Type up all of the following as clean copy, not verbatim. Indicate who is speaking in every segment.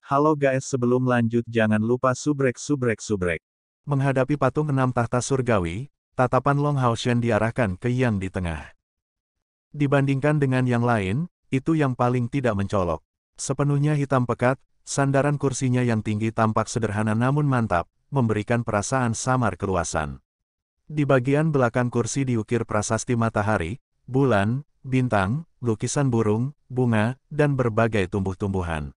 Speaker 1: Halo guys, sebelum lanjut jangan lupa subrek. Menghadapi patung 6 tahta surgawi, tatapan Long Haoshen diarahkan ke yang di tengah. Dibandingkan dengan yang lain, itu yang paling tidak mencolok. Sepenuhnya hitam pekat, sandaran kursinya yang tinggi tampak sederhana namun mantap, memberikan perasaan samar keluasan. Di bagian belakang kursi diukir prasasti matahari, bulan, bintang, lukisan burung, bunga, dan berbagai tumbuh-tumbuhan.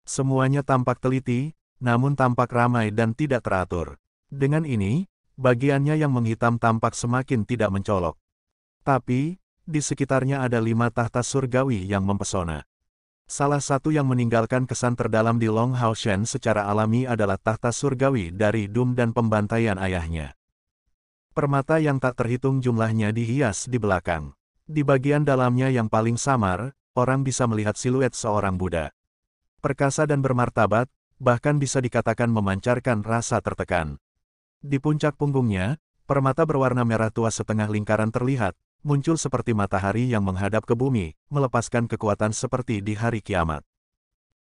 Speaker 1: Semuanya tampak teliti, namun tampak ramai dan tidak teratur. Dengan ini, bagiannya yang menghitam tampak semakin tidak mencolok. Tapi, di sekitarnya ada 5 tahta surgawi yang mempesona. Salah satu yang meninggalkan kesan terdalam di Long Haoshen secara alami adalah tahta surgawi dari Doom dan pembantaian ayahnya. Permata yang tak terhitung jumlahnya dihias di belakang. Di bagian dalamnya yang paling samar, orang bisa melihat siluet seorang Buddha. Perkasa dan bermartabat, bahkan bisa dikatakan memancarkan rasa tertekan. Di puncak punggungnya, permata berwarna merah tua setengah lingkaran terlihat, muncul seperti matahari yang menghadap ke bumi, melepaskan kekuatan seperti di hari kiamat.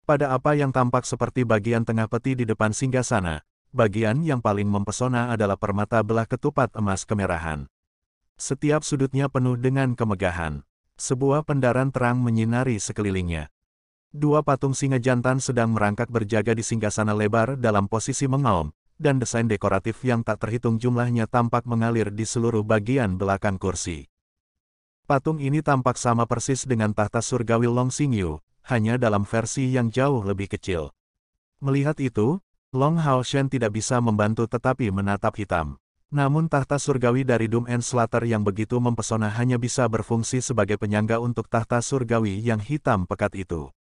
Speaker 1: Pada apa yang tampak seperti bagian tengah peti di depan singgasana, bagian yang paling mempesona adalah permata belah ketupat emas kemerahan. Setiap sudutnya penuh dengan kemegahan. Sebuah pendaran terang menyinari sekelilingnya. 2 patung singa jantan sedang merangkak berjaga di singgasana lebar dalam posisi mengaum, dan desain dekoratif yang tak terhitung jumlahnya tampak mengalir di seluruh bagian belakang kursi. Patung ini tampak sama persis dengan tahta surgawi Long Xingyu, hanya dalam versi yang jauh lebih kecil. Melihat itu, Long Haoshen tidak bisa membantu tetapi menatap hitam. Namun tahta surgawi dari Doom and Slaughter yang begitu mempesona hanya bisa berfungsi sebagai penyangga untuk tahta surgawi yang hitam pekat itu.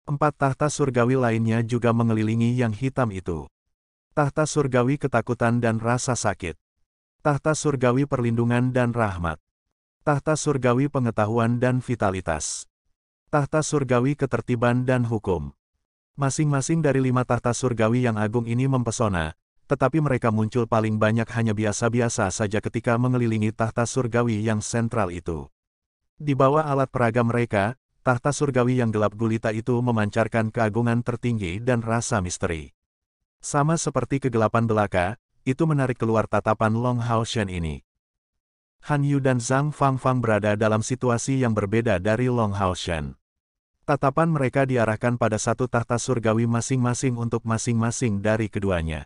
Speaker 1: 4 tahta surgawi lainnya juga mengelilingi yang hitam itu. Tahta surgawi ketakutan dan rasa sakit. Tahta surgawi perlindungan dan rahmat. Tahta surgawi pengetahuan dan vitalitas. Tahta surgawi ketertiban dan hukum. Masing-masing dari 5 tahta surgawi yang agung ini mempesona, tetapi mereka muncul paling banyak hanya biasa-biasa saja ketika mengelilingi tahta surgawi yang sentral itu. Di bawah alat peraga mereka, tahta surgawi yang gelap gulita itu memancarkan keagungan tertinggi dan rasa misteri. Sama seperti kegelapan belaka, itu menarik keluar tatapan Long Haoshen ini. Han Yu dan Zhang Fangfang berada dalam situasi yang berbeda dari Long Haoshen. Tatapan mereka diarahkan pada satu tahta surgawi masing-masing untuk masing-masing dari keduanya.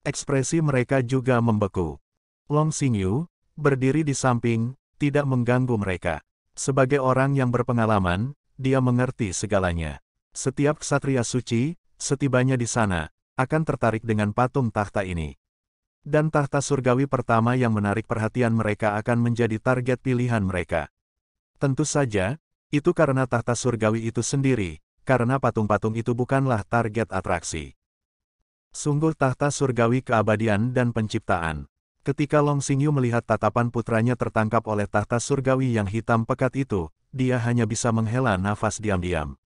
Speaker 1: Ekspresi mereka juga membeku. Long Xingyu, berdiri di samping, tidak mengganggu mereka. Sebagai orang yang berpengalaman, dia mengerti segalanya. Setiap ksatria suci, setibanya di sana, akan tertarik dengan patung tahta ini. Dan tahta surgawi pertama yang menarik perhatian mereka akan menjadi target pilihan mereka. Tentu saja, itu karena tahta surgawi itu sendiri, karena patung-patung itu bukanlah target atraksi. Sungguh tahta surgawi keabadian dan penciptaan. Ketika Long Xingyu melihat tatapan putranya tertangkap oleh tahta surgawi yang hitam pekat itu, dia hanya bisa menghela nafas diam-diam.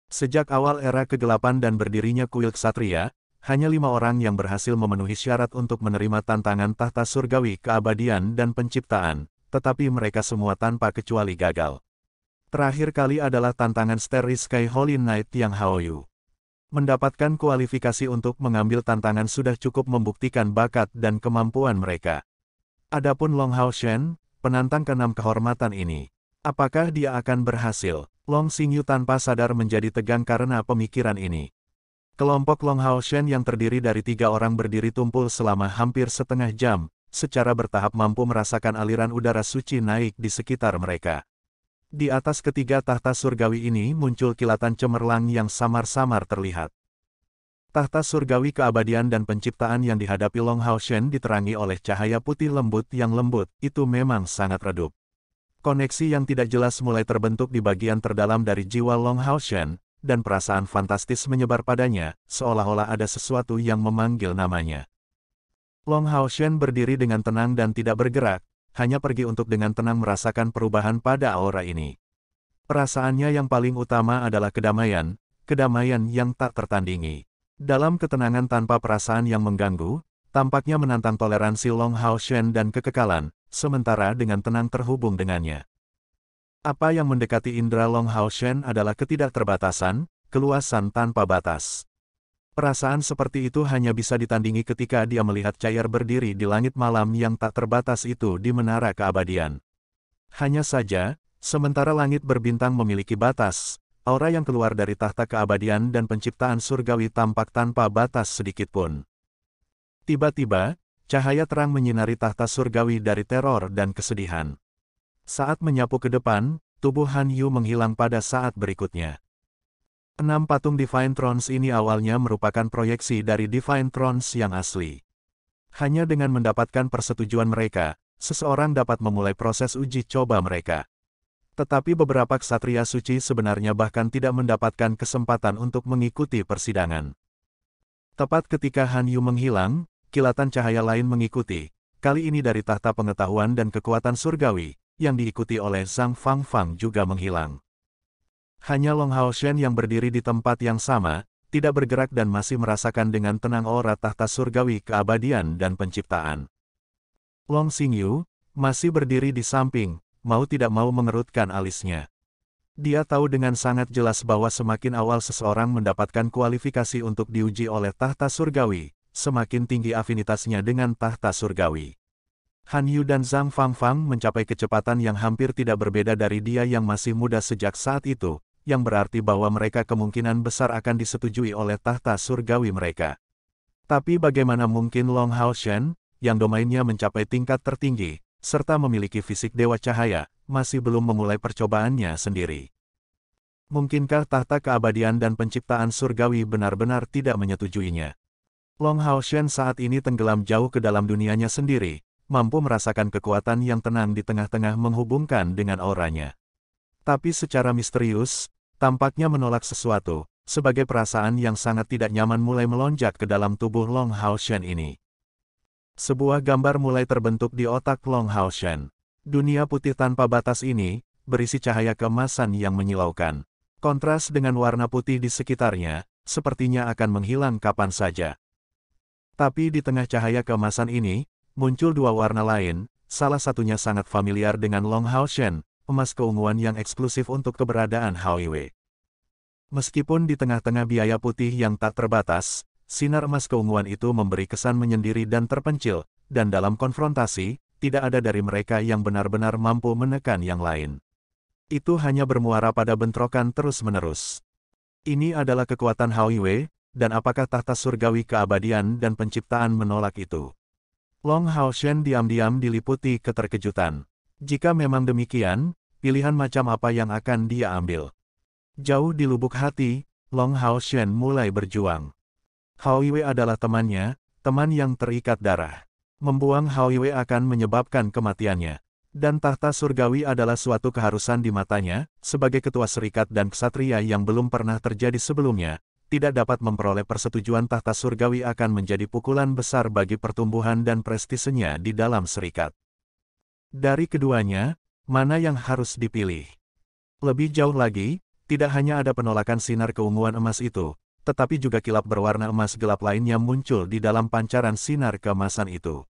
Speaker 1: Sejak awal era kegelapan dan berdirinya kuil ksatria, hanya 5 orang yang berhasil memenuhi syarat untuk menerima tantangan tahta surgawi keabadian dan penciptaan, tetapi mereka semua tanpa kecuali gagal. Terakhir kali adalah tantangan Starry Sky Holy Knight yang Haoyu. Mendapatkan kualifikasi untuk mengambil tantangan sudah cukup membuktikan bakat dan kemampuan mereka. Adapun Long Haoshen, penantang ke-6 kehormatan ini. Apakah dia akan berhasil? Long Xingyu tanpa sadar menjadi tegang karena pemikiran ini. Kelompok Long Haoshen yang terdiri dari 3 orang berdiri tumpul selama hampir setengah jam, secara bertahap mampu merasakan aliran udara suci naik di sekitar mereka. Di atas ketiga tahta surgawi ini muncul kilatan cemerlang yang samar-samar terlihat. Tahta surgawi keabadian dan penciptaan yang dihadapi Long Haoshen diterangi oleh cahaya putih lembut yang lembut, itu memang sangat redup. Koneksi yang tidak jelas mulai terbentuk di bagian terdalam dari jiwa Long Haoshen, dan perasaan fantastis menyebar padanya, seolah-olah ada sesuatu yang memanggil namanya. Long Haoshen berdiri dengan tenang dan tidak bergerak, hanya pergi untuk dengan tenang merasakan perubahan pada aura ini. Perasaannya yang paling utama adalah kedamaian, kedamaian yang tak tertandingi. Dalam ketenangan tanpa perasaan yang mengganggu, tampaknya menantang toleransi Long Haoshen dan kekekalan, sementara dengan tenang terhubung dengannya. Apa yang mendekati indera Long Haoshen adalah ketidakterbatasan, keluasan tanpa batas. Perasaan seperti itu hanya bisa ditandingi ketika dia melihat Cair berdiri di langit malam yang tak terbatas itu di menara keabadian. Hanya saja, sementara langit berbintang memiliki batas, aura yang keluar dari tahta keabadian dan penciptaan surgawi tampak tanpa batas sedikitpun. Tiba-tiba, cahaya terang menyinari tahta surgawi dari teror dan kesedihan. Saat menyapu ke depan, tubuh Han Yu menghilang pada saat berikutnya. 6 patung Divine Thrones ini awalnya merupakan proyeksi dari Divine Thrones yang asli. Hanya dengan mendapatkan persetujuan mereka, seseorang dapat memulai proses uji coba mereka. Tetapi beberapa ksatria suci sebenarnya bahkan tidak mendapatkan kesempatan untuk mengikuti persidangan. Tepat ketika Han Yu menghilang, kilatan cahaya lain mengikuti, kali ini dari tahta pengetahuan dan kekuatan surgawi, yang diikuti oleh Zhang Fangfang juga menghilang. Hanya Long Haoshen yang berdiri di tempat yang sama, tidak bergerak dan masih merasakan dengan tenang aura tahta surgawi keabadian dan penciptaan. Long Xingyu masih berdiri di samping, mau tidak mau mengerutkan alisnya. Dia tahu dengan sangat jelas bahwa semakin awal seseorang mendapatkan kualifikasi untuk diuji oleh tahta surgawi, semakin tinggi afinitasnya dengan tahta surgawi. Han Yu dan Zhang Fangfang mencapai kecepatan yang hampir tidak berbeda dari dia yang masih muda sejak saat itu, yang berarti bahwa mereka kemungkinan besar akan disetujui oleh tahta surgawi mereka. Tapi bagaimana mungkin Long Haoshen, yang domainnya mencapai tingkat tertinggi, serta memiliki fisik dewa cahaya, masih belum memulai percobaannya sendiri? Mungkinkah tahta keabadian dan penciptaan surgawi benar-benar tidak menyetujuinya? Long Haoshen saat ini tenggelam jauh ke dalam dunianya sendiri, mampu merasakan kekuatan yang tenang di tengah-tengah menghubungkan dengan auranya. Tapi secara misterius, tampaknya menolak sesuatu, sebagai perasaan yang sangat tidak nyaman mulai melonjak ke dalam tubuh Long Haoshen ini. Sebuah gambar mulai terbentuk di otak Long Haoshen. Dunia putih tanpa batas ini, berisi cahaya keemasan yang menyilaukan. Kontras dengan warna putih di sekitarnya, sepertinya akan menghilang kapan saja. Tapi di tengah cahaya keemasan ini, muncul dua warna lain, salah satunya sangat familiar dengan Long Haoshen, emas keunguan yang eksklusif untuk keberadaan Hao-Wei. Meskipun di tengah-tengah biaya putih yang tak terbatas, sinar emas keunguan itu memberi kesan menyendiri dan terpencil, dan dalam konfrontasi, tidak ada dari mereka yang benar-benar mampu menekan yang lain. Itu hanya bermuara pada bentrokan terus-menerus. Ini adalah kekuatan Hao-Wei, dan apakah tahta surgawi keabadian dan penciptaan menolak itu? Long Haoshen diam-diam diliputi keterkejutan. Jika memang demikian, pilihan macam apa yang akan dia ambil? Jauh di lubuk hati, Long Haoshen mulai berjuang. Hao-Wei adalah temannya, teman yang terikat darah. Membuang Hao-Wei akan menyebabkan kematiannya. Dan tahta surgawi adalah suatu keharusan di matanya, sebagai ketua serikat dan ksatria yang belum pernah terjadi sebelumnya, tidak dapat memperoleh persetujuan tahta surgawi akan menjadi pukulan besar bagi pertumbuhan dan prestisenya di dalam serikat. Dari keduanya, mana yang harus dipilih? Lebih jauh lagi, tidak hanya ada penolakan sinar keunguan emas itu, tetapi juga kilap berwarna emas gelap lainnya muncul di dalam pancaran sinar keemasan itu.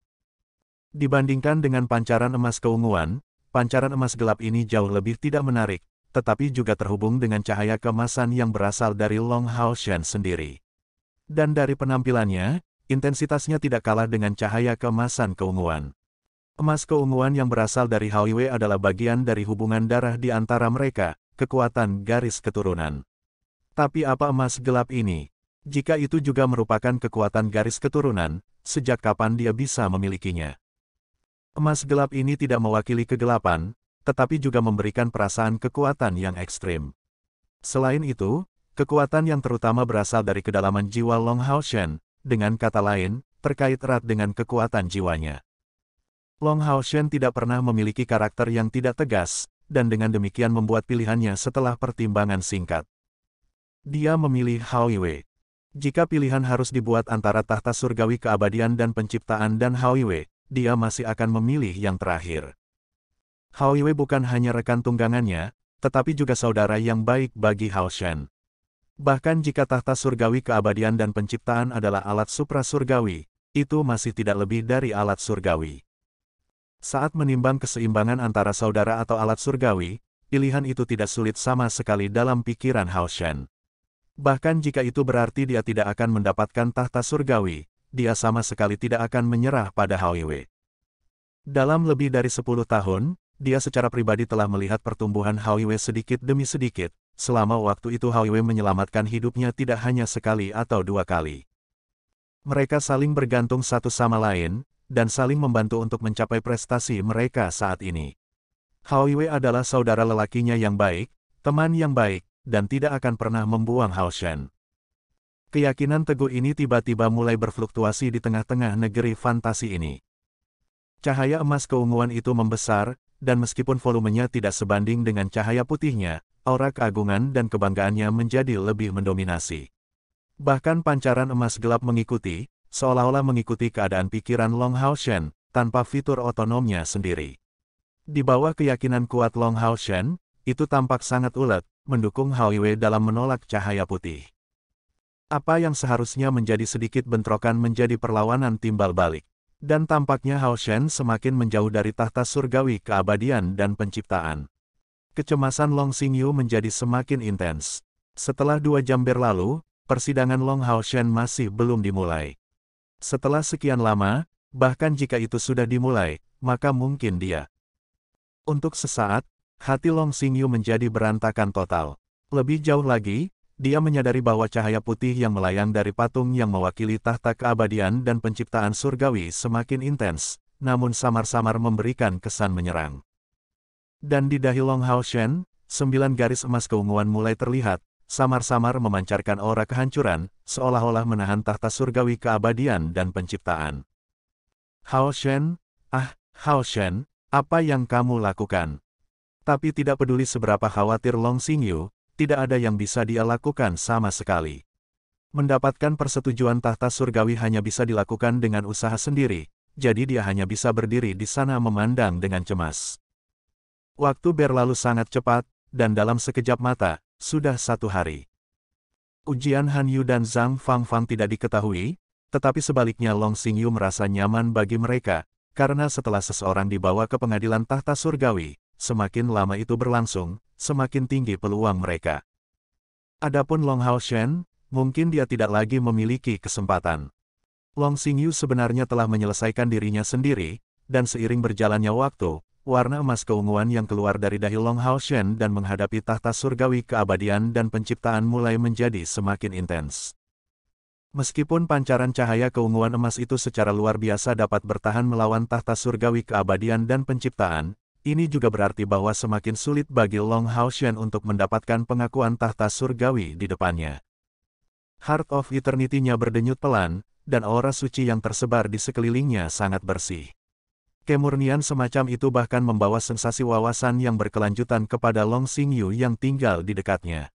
Speaker 1: Dibandingkan dengan pancaran emas keunguan, pancaran emas gelap ini jauh lebih tidak menarik, tetapi juga terhubung dengan cahaya keemasan yang berasal dari Long Haoshen sendiri. Dan dari penampilannya, intensitasnya tidak kalah dengan cahaya keemasan keunguan. Emas keunguan yang berasal dari Hao-Wei adalah bagian dari hubungan darah di antara mereka, kekuatan garis keturunan. Tapi apa emas gelap ini? Jika itu juga merupakan kekuatan garis keturunan, sejak kapan dia bisa memilikinya? Emas gelap ini tidak mewakili kegelapan, tetapi juga memberikan perasaan kekuatan yang ekstrim. Selain itu, kekuatan yang terutama berasal dari kedalaman jiwa Long Haoshen, dengan kata lain, terkait erat dengan kekuatan jiwanya. Long Haoshen tidak pernah memiliki karakter yang tidak tegas, dan dengan demikian membuat pilihannya setelah pertimbangan singkat. Dia memilih Hao-Wei. Jika pilihan harus dibuat antara tahta surgawi keabadian dan penciptaan dan Hao-Wei, dia masih akan memilih yang terakhir. Hao-Wei bukan hanya rekan tunggangannya, tetapi juga saudara yang baik bagi Haoshen. Bahkan jika tahta surgawi keabadian dan penciptaan adalah alat supra-surgawi, itu masih tidak lebih dari alat surgawi. Saat menimbang keseimbangan antara saudara atau alat surgawi, pilihan itu tidak sulit sama sekali dalam pikiran Haoshen. Bahkan jika itu berarti dia tidak akan mendapatkan tahta surgawi, dia sama sekali tidak akan menyerah pada Hwiwe. Dalam lebih dari 10 tahun, dia secara pribadi telah melihat pertumbuhan Hwiwe sedikit demi sedikit. Selama waktu itu Hwiwe menyelamatkan hidupnya tidak hanya sekali atau dua kali. Mereka saling bergantung satu sama lain, dan saling membantu untuk mencapai prestasi mereka saat ini. Hwiwe adalah saudara lelakinya yang baik, teman yang baik, dan tidak akan pernah membuang Hao Shen. Keyakinan teguh ini tiba-tiba mulai berfluktuasi di tengah-tengah negeri fantasi ini. Cahaya emas keunguan itu membesar, dan meskipun volumenya tidak sebanding dengan cahaya putihnya, aura keagungan dan kebanggaannya menjadi lebih mendominasi. Bahkan pancaran emas gelap mengikuti, seolah-olah mengikuti keadaan pikiran Long Hao Shen, tanpa fitur otonomnya sendiri. Di bawah keyakinan kuat Long Hao Shen, itu tampak sangat ulet, mendukung Hwiwe dalam menolak cahaya putih. Apa yang seharusnya menjadi sedikit bentrokan menjadi perlawanan timbal balik. Dan tampaknya Hao Shen semakin menjauh dari tahta surgawi keabadian dan penciptaan. Kecemasan Long Xingyu menjadi semakin intens. Setelah 2 jam berlalu, persidangan Long Hao Shen masih belum dimulai. Setelah sekian lama, bahkan jika itu sudah dimulai, maka mungkin dia. Untuk sesaat, hati Long Xingyu menjadi berantakan total. Lebih jauh lagi, dia menyadari bahwa cahaya putih yang melayang dari patung yang mewakili tahta keabadian dan penciptaan surgawi semakin intens, namun samar-samar memberikan kesan menyerang. Dan di dahi Long Hao Shen, 9 garis emas keunguan mulai terlihat, samar-samar memancarkan aura kehancuran, seolah-olah menahan tahta surgawi keabadian dan penciptaan. Hao Shen, Hao Shen, apa yang kamu lakukan? Tapi tidak peduli seberapa khawatir Long Xingyu, tidak ada yang bisa dia lakukan sama sekali. Mendapatkan persetujuan tahta surgawi hanya bisa dilakukan dengan usaha sendiri, jadi dia hanya bisa berdiri di sana memandang dengan cemas. Waktu berlalu sangat cepat, dan dalam sekejap mata, sudah 1 hari. Ujian Han Yu dan Zhang Fangfang tidak diketahui, tetapi sebaliknya Long Xingyu merasa nyaman bagi mereka, karena setelah seseorang dibawa ke pengadilan tahta surgawi, semakin lama itu berlangsung, semakin tinggi peluang mereka. Adapun Long Hao Shen, mungkin dia tidak lagi memiliki kesempatan. Long Xingyu sebenarnya telah menyelesaikan dirinya sendiri, dan seiring berjalannya waktu, warna emas keunguan yang keluar dari dahi Long Hao Shen dan menghadapi tahta surgawi keabadian dan penciptaan mulai menjadi semakin intens. Meskipun pancaran cahaya keunguan emas itu secara luar biasa dapat bertahan melawan tahta surgawi keabadian dan penciptaan, ini juga berarti bahwa semakin sulit bagi Long Hao Shen untuk mendapatkan pengakuan tahta surgawi di depannya. Heart of Eternity-nya berdenyut pelan, dan aura suci yang tersebar di sekelilingnya sangat bersih. Kemurnian semacam itu bahkan membawa sensasi wawasan yang berkelanjutan kepada Long Xingyu yang tinggal di dekatnya.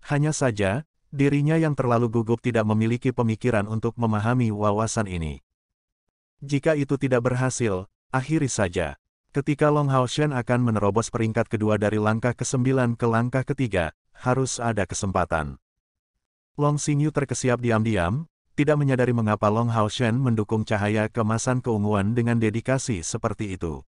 Speaker 1: Hanya saja, dirinya yang terlalu gugup tidak memiliki pemikiran untuk memahami wawasan ini. Jika itu tidak berhasil, akhiri saja. Ketika Long Hao Shen akan menerobos peringkat kedua dari langkah ke-9 ke langkah ketiga, harus ada kesempatan. Long Xingyu terkesiap diam-diam, tidak menyadari mengapa Long Hao Shen mendukung cahaya keemasan keunguan dengan dedikasi seperti itu.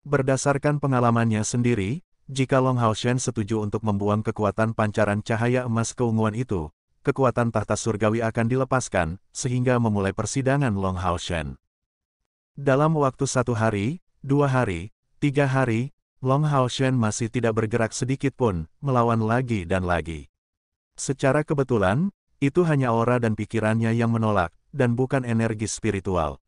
Speaker 1: Berdasarkan pengalamannya sendiri, jika Long Hao Shen setuju untuk membuang kekuatan pancaran cahaya emas keunguan itu, kekuatan tahta surgawi akan dilepaskan, sehingga memulai persidangan Long Hao Shen. Dalam waktu 1 hari, 2 hari, 3 hari, Long Hao Shen masih tidak bergerak sedikit pun, melawan lagi dan lagi. Secara kebetulan, itu hanya aura dan pikirannya yang menolak, dan bukan energi spiritual.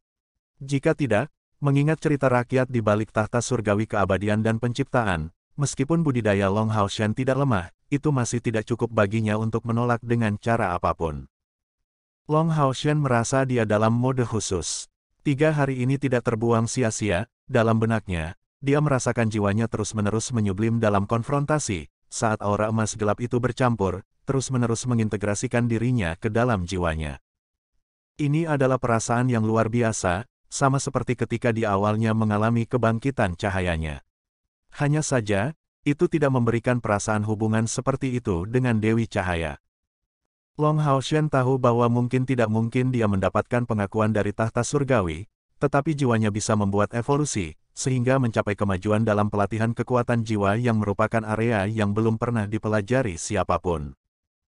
Speaker 1: Jika tidak, mengingat cerita rakyat di balik tahta surgawi keabadian dan penciptaan, meskipun budidaya Long Hao Shen tidak lemah, itu masih tidak cukup baginya untuk menolak dengan cara apapun. Long Hao Shen merasa dia dalam mode khusus. 3 hari ini tidak terbuang sia-sia. Dalam benaknya, dia merasakan jiwanya terus-menerus menyublim dalam konfrontasi, saat aura emas gelap itu bercampur, terus-menerus mengintegrasikan dirinya ke dalam jiwanya. Ini adalah perasaan yang luar biasa, sama seperti ketika di awalnya mengalami kebangkitan cahayanya. Hanya saja, itu tidak memberikan perasaan hubungan seperti itu dengan Dewi Cahaya. Long Hao Shen tahu bahwa mungkin tidak mungkin dia mendapatkan pengakuan dari tahta surgawi, tetapi jiwanya bisa membuat evolusi, sehingga mencapai kemajuan dalam pelatihan kekuatan jiwa yang merupakan area yang belum pernah dipelajari siapapun.